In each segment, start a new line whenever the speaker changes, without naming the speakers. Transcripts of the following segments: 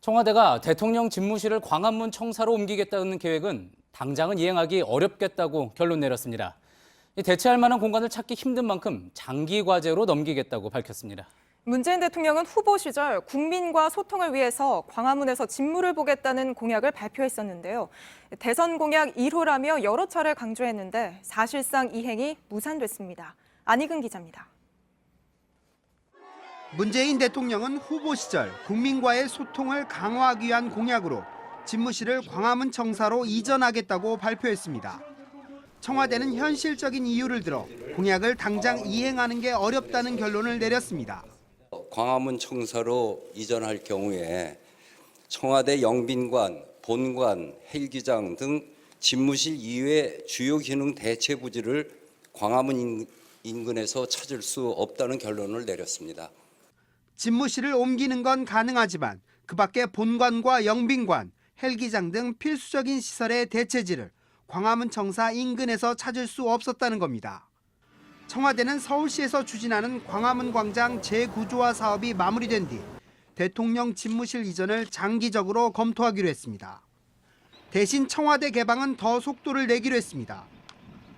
청와대가 대통령 집무실을 광화문 청사로 옮기겠다는 계획은 당장은 이행하기 어렵겠다고 결론 내렸습니다. 대체할 만한 공간을 찾기 힘든 만큼 장기 과제로 넘기겠다고 밝혔습니다.
문재인 대통령은 후보 시절 국민과 소통을 위해서 광화문에서 집무를 보겠다는 공약을 발표했었는데요. 대선 공약 1호라며 여러 차례 강조했는데 사실상 이행이 무산됐습니다. 안희근 기자입니다.
문재인 대통령은 후보 시절 국민과의 소통을 강화하기 위한 공약으로 집무실을 광화문 청사로 이전하겠다고 발표했습니다. 청와대는 현실적인 이유를 들어 공약을 당장 이행하는 게 어렵다는 결론을 내렸습니다.
광화문 청사로 이전할 경우에 청와대 영빈관, 본관, 헬기장 등 집무실 이외의 주요 기능 대체 부지를 광화문 인근에서 찾을 수 없다는 결론을 내렸습니다.
집무실을 옮기는 건 가능하지만 그 밖에 본관과 영빈관, 헬기장 등 필수적인 시설의 대체지를 광화문 청사 인근에서 찾을 수 없었다는 겁니다. 청와대는 서울시에서 추진하는 광화문 광장 재구조화 사업이 마무리된 뒤 대통령 집무실 이전을 장기적으로 검토하기로 했습니다. 대신 청와대 개방은 더 속도를 내기로 했습니다.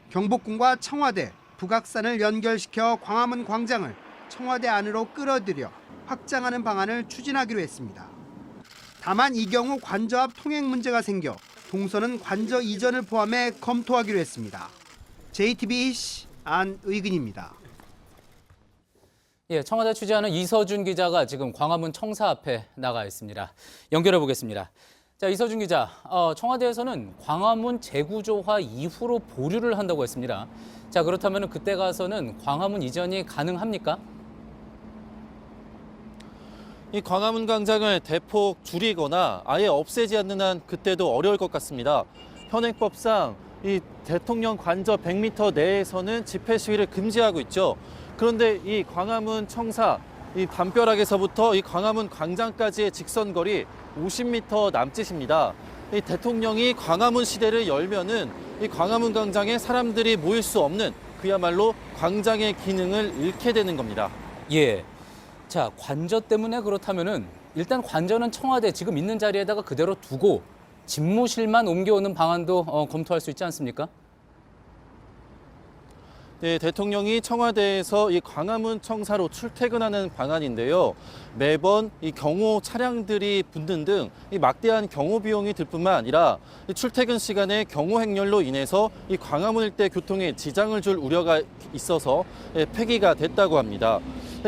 경복궁과 청와대, 북악산을 연결시켜 광화문 광장을 청와대 안으로 끌어들여 확장하는 방안을 추진하기로 했습니다. 다만 이 경우 관저 앞 통행 문제가 생겨 동선은 관저 이전을 포함해 검토하기로 했습니다. JTBC 안의근입니다.
청와대 취재하는 이서준 기자가 지금 광화문 청사 앞에 나가 있습니다. 연결해 보겠습니다. 자, 이서준 기자, 청와대에서는 광화문 재구조화 이후로 보류를 한다고 했습니다. 자, 그렇다면 그때 가서는 광화문 이전이 가능합니까?
이 광화문 광장을 대폭 줄이거나 아예 없애지 않는 한 그때도 어려울 것 같습니다. 현행법상 이 대통령 관저 100m 내에서는 집회 시위를 금지하고 있죠. 그런데 이 광화문 청사, 이 담벼락에서부터 이 광화문 광장까지의 직선거리 50m 남짓입니다. 이 대통령이 광화문 시대를 열면은 이 광화문 광장에 사람들이 모일 수 없는 그야말로 광장의 기능을 잃게 되는 겁니다.
예. 자, 관저 때문에 그렇다면은 일단 관저는 청와대 지금 있는 자리에다가 그대로 두고 집무실만 옮겨오는 방안도 검토할 수 있지 않습니까?
네, 대통령이 청와대에서 이 광화문 청사로 출퇴근하는 방안인데요. 매번 이 경호 차량들이 붙는 등 이 막대한 경호 비용이 들 뿐만 아니라 이 출퇴근 시간에 경호 행렬로 인해서 이 광화문 일대 교통에 지장을 줄 우려가 있어서 폐기가 됐다고 합니다.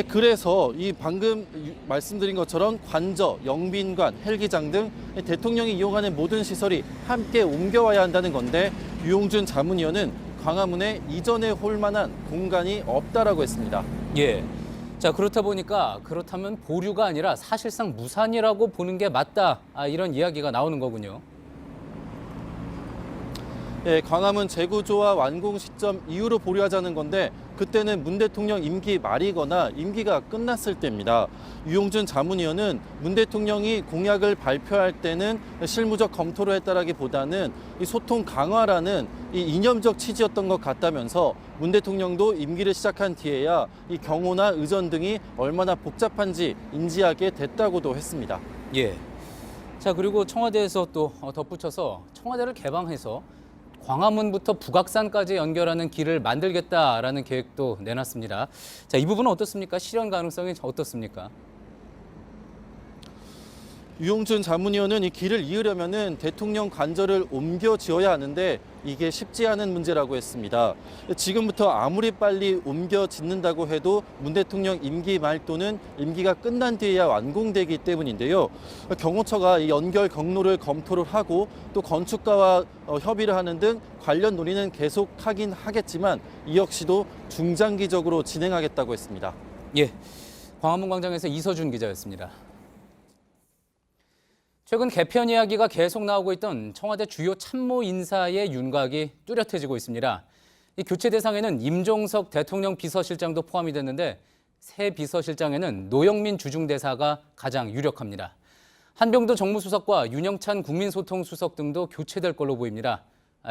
그래서 이 방금 말씀드린 것처럼 관저, 영빈관, 헬기장 등 대통령이 이용하는 모든 시설이 함께 옮겨와야 한다는 건데 유용준 자문위원은 광화문에 이전에 홀 만한 공간이 없다라고 했습니다.
예. 자, 그렇다면 보류가 아니라 사실상 무산이라고 보는 게 맞다. 이런 이야기가 나오는 거군요.
예, 광화문 재구조화 완공 시점 이후로 보류하자는 건데 그때는 문 대통령 임기 말이거나 임기가 끝났을 때입니다. 유용준 자문위원은 문 대통령이 공약을 발표할 때는 실무적 검토를 했다라기보다는 이 소통 강화라는 이 이념적 취지였던 것 같다면서 문 대통령도 임기를 시작한 뒤에야 이 경호나 의전 등이 얼마나 복잡한지 인지하게 됐다고도 했습니다.
예. 자, 그리고 청와대에서 또 덧붙여서 청와대를 개방해서 광화문부터 북악산까지 연결하는 길을 만들겠다라는 계획도 내놨습니다. 자, 이 부분은 어떻습니까? 실현 가능성이 어떻습니까?
유용준 자문위원은 이 길을 이으려면은 대통령 관저를 옮겨 지어야 하는데 이게 쉽지 않은 문제라고 했습니다. 지금부터 아무리 빨리 옮겨 짓는다고 해도 문 대통령 임기 말 또는 임기가 끝난 뒤에야 완공되기 때문인데요. 경호처가 이 연결 경로를 검토를 하고 또 건축가와 협의를 하는 등 관련 논의는 계속하긴 하겠지만 이 역시도 중장기적으로 진행하겠다고 했습니다.
예, 광화문 광장에서 이서준 기자였습니다. 최근 개편 이야기가 계속 나오고 있던 청와대 주요 참모 인사의 윤곽이 뚜렷해지고 있습니다. 이 교체 대상에는 임종석 대통령 비서실장도 포함이 됐는데 새 비서실장에는 노영민 주중대사가 가장 유력합니다. 한병도 정무수석과 윤영찬 국민소통수석 등도 교체될 걸로 보입니다.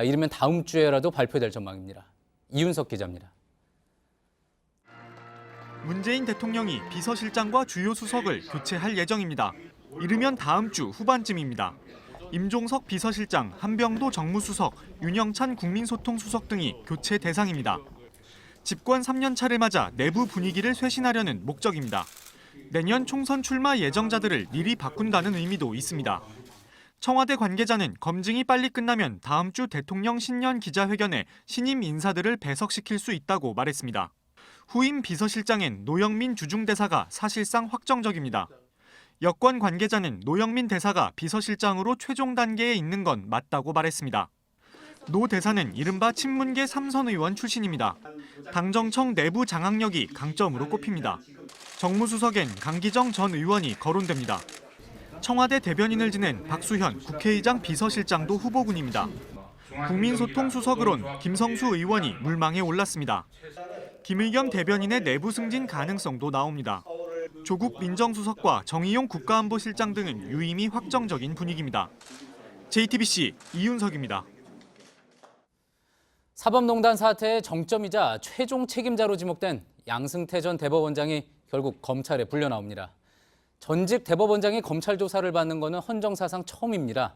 이르면 다음 주에라도 발표될 전망입니다. 이윤석 기자입니다.
문재인 대통령이 비서실장과 주요 수석을 교체할 예정입니다. 이르면 다음 주 후반쯤입니다. 임종석 비서실장, 한병도 정무수석, 윤영찬 국민소통수석 등이 교체 대상입니다. 집권 3년 차를 맞아 내부 분위기를 쇄신하려는 목적입니다. 내년 총선 출마 예정자들을 미리 바꾼다는 의미도 있습니다. 청와대 관계자는 검증이 빨리 끝나면 다음 주 대통령 신년 기자회견에 신임 인사들을 배석시킬 수 있다고 말했습니다. 후임 비서실장엔 노영민 주중대사가 사실상 확정적입니다. 여권 관계자는 노영민 대사가 비서실장으로 최종 단계에 있는 건 맞다고 말했습니다. 노 대사는 이른바 친문계 3선 의원 출신입니다. 당정청 내부 장악력이 강점으로 꼽힙니다. 정무수석엔 강기정 전 의원이 거론됩니다. 청와대 대변인을 지낸 박수현 국회의장 비서실장도 후보군입니다. 국민소통수석으로는 김성수 의원이 물망에 올랐습니다. 김의겸 대변인의 내부 승진 가능성도 나옵니다. 조국 민정수석과 정의용 국가안보실장 등은 유임이 확정적인 분위기입니다. JTBC 이윤석입니다.
사법농단 사태의 정점이자 최종 책임자로 지목된 양승태 전 대법원장이 결국 검찰에 불려나옵니다. 전직 대법원장이 검찰 조사를 받는 것은 헌정사상 처음입니다.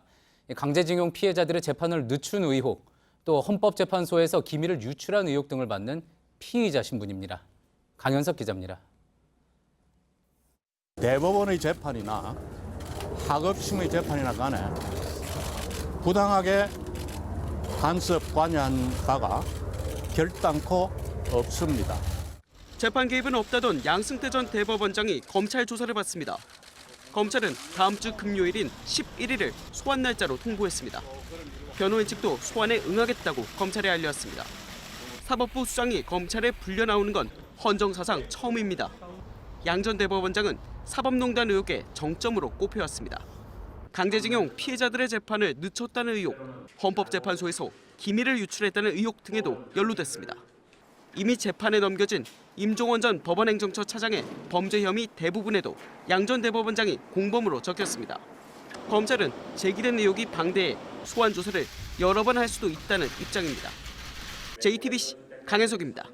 강제징용 피해자들의 재판을 늦춘 의혹, 또 헌법재판소에서 기밀을 유출한 의혹 등을 받는 피의자 신분입니다. 강현석 기자입니다.
대법원의 재판이나 하급심의 재판이나 간에 부당하게 간섭 관여한 바가 결단코 없습니다.
재판 개입은 없다던 양승태 전 대법원장이 검찰 조사를 받습니다. 검찰은 다음 주 금요일인 11일을 소환 날짜로 통보했습니다. 변호인 측도 소환에 응하겠다고 검찰에 알렸습니다. 사법부 수장이 검찰에 불려 나오는 건 헌정사상 처음입니다. 양 전 대법원장은 사법농단 의혹의 정점으로 꼽혀왔습니다. 강제징용 피해자들의 재판을 늦췄다는 의혹, 헌법재판소에서 기밀을 유출했다는 의혹 등에도 연루됐습니다. 이미 재판에 넘겨진 임종원 전 법원행정처 차장의 범죄 혐의 대부분에도 양 전 대법원장이 공범으로 적혔습니다. 검찰은 제기된 의혹이 방대해 소환 조사를 여러 번 할 수도 있다는 입장입니다. JTBC 강현석입니다.